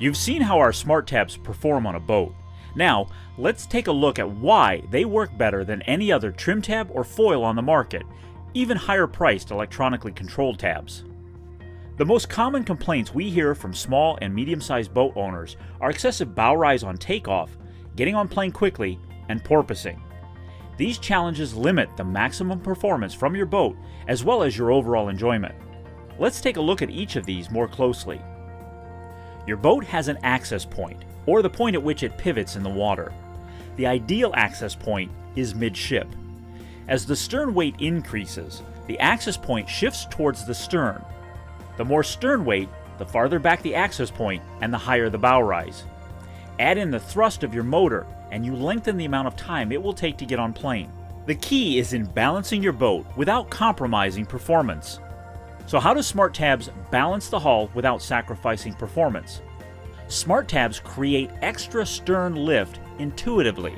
You've seen how our Smart Tabs perform on a boat. Now, let's take a look at why they work better than any other trim tab or foil on the market, even higher priced electronically controlled tabs. The most common complaints we hear from small and medium-sized boat owners are excessive bow rise on takeoff, getting on plane quickly, and porpoising. These challenges limit the maximum performance from your boat as well as your overall enjoyment. Let's take a look at each of these more closely. Your boat has an access point, or the point at which it pivots in the water. The ideal access point is midship. As the stern weight increases, the access point shifts towards the stern. The more stern weight, the farther back the access point and the higher the bow rise. Add in the thrust of your motor and you lengthen the amount of time it will take to get on plane. The key is in balancing your boat without compromising performance. So how does Smart Tabs balance the hull without sacrificing performance? Smart Tabs create extra stern lift intuitively.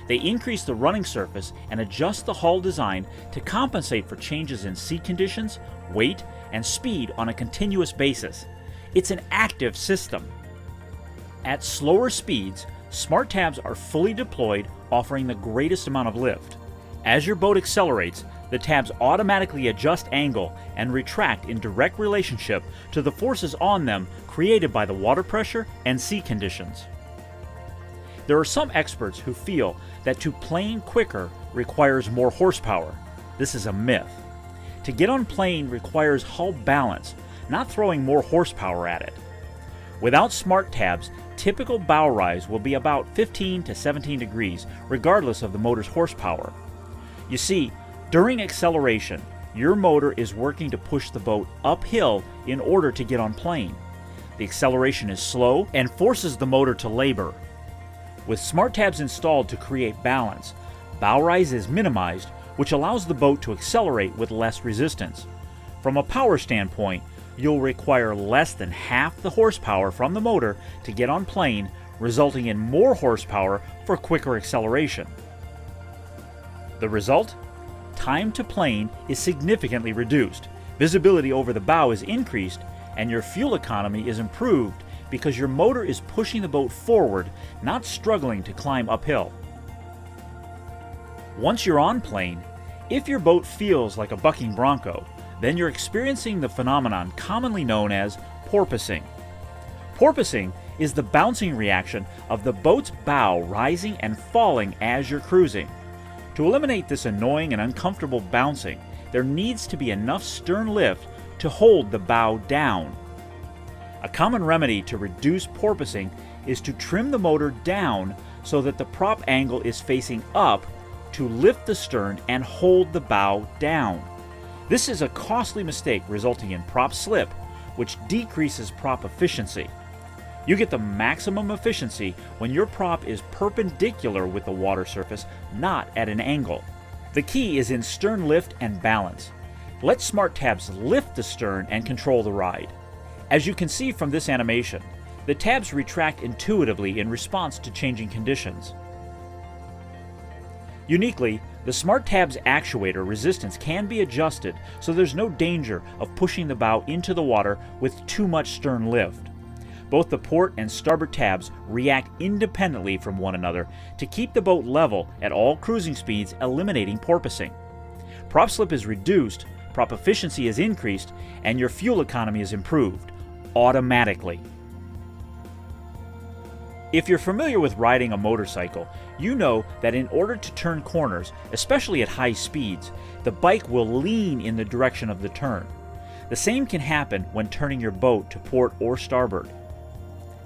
They increase the running surface and adjust the hull design to compensate for changes in sea conditions, weight, and speed on a continuous basis. It's an active system. At slower speeds, Smart Tabs are fully deployed, offering the greatest amount of lift. As your boat accelerates, the tabs automatically adjust angle and retract in direct relationship to the forces on them created by the water pressure and sea conditions. There are some experts who feel that to plane quicker requires more horsepower. This is a myth. To get on plane requires hull balance, not throwing more horsepower at it. Without Smart Tabs, typical bow rise will be about 15 to 17 degrees, regardless of the motor's horsepower. You see, during acceleration, your motor is working to push the boat uphill in order to get on plane. The acceleration is slow and forces the motor to labor. With Smart Tabs installed to create balance, bow rise is minimized, which allows the boat to accelerate with less resistance. From a power standpoint, you'll require less than half the horsepower from the motor to get on plane, resulting in more horsepower for quicker acceleration. The result? Time to plane is significantly reduced, visibility over the bow is increased, and your fuel economy is improved because your motor is pushing the boat forward, not struggling to climb uphill. Once you're on plane, if your boat feels like a bucking bronco, then you're experiencing the phenomenon commonly known as porpoising. Porpoising is the bouncing reaction of the boat's bow rising and falling as you're cruising. To eliminate this annoying and uncomfortable bouncing, there needs to be enough stern lift to hold the bow down. A common remedy to reduce porpoising is to trim the motor down so that the prop angle is facing up to lift the stern and hold the bow down. This is a costly mistake resulting in prop slip, which decreases prop efficiency. You get the maximum efficiency when your prop is perpendicular with the water surface, not at an angle. The key is in stern lift and balance. Let Smart Tabs lift the stern and control the ride. As you can see from this animation, the tabs retract intuitively in response to changing conditions. Uniquely, the Smart Tabs actuator resistance can be adjusted so there's no danger of pushing the bow into the water with too much stern lift. Both the port and starboard tabs react independently from one another to keep the boat level at all cruising speeds, eliminating porpoising. Prop slip is reduced, prop efficiency is increased, and your fuel economy is improved automatically. If you're familiar with riding a motorcycle, you know that in order to turn corners, especially at high speeds, the bike will lean in the direction of the turn. The same can happen when turning your boat to port or starboard.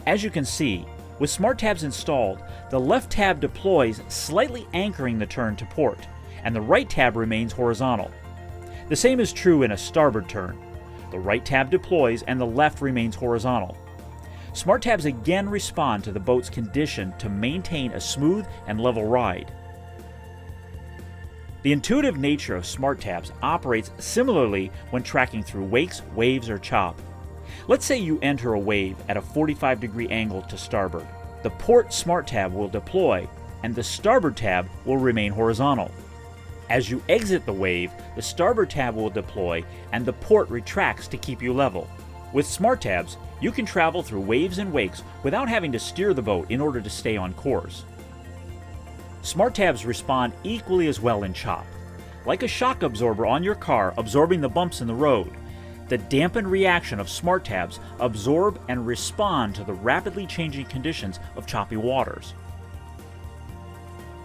As you can see, with Smart Tabs installed, the left tab deploys, slightly anchoring the turn to port, and the right tab remains horizontal. The same is true in a starboard turn. The right tab deploys and the left remains horizontal. Smart Tabs again respond to the boat's condition to maintain a smooth and level ride. The intuitive nature of Smart Tabs operates similarly when tracking through wakes, waves, or chop. Let's say you enter a wave at a 45-degree angle to starboard. The port Smart Tab will deploy, and the starboard tab will remain horizontal. As you exit the wave, the starboard tab will deploy, and the port retracts to keep you level. With Smart Tabs, you can travel through waves and wakes without having to steer the boat in order to stay on course. Smart Tabs respond equally as well in chop. Like a shock absorber on your car absorbing the bumps in the road, the dampened reaction of Smart Tabs absorb and respond to the rapidly changing conditions of choppy waters.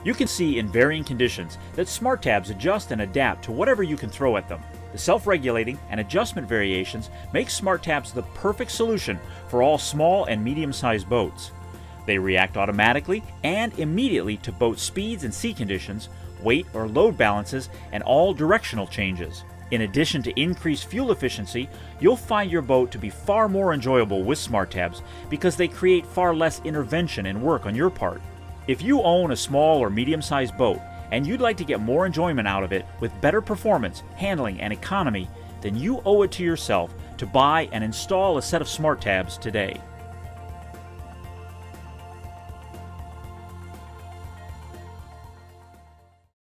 You can see in varying conditions that Smart Tabs adjust and adapt to whatever you can throw at them. The self-regulating and adjustment variations make Smart Tabs the perfect solution for all small and medium-sized boats. They react automatically and immediately to boat speeds and sea conditions, weight or load balances, and all directional changes. In addition to increased fuel efficiency, you'll find your boat to be far more enjoyable with Smart Tabs because they create far less intervention and work on your part. If you own a small or medium-sized boat and you'd like to get more enjoyment out of it with better performance, handling, and economy, then you owe it to yourself to buy and install a set of Smart Tabs today.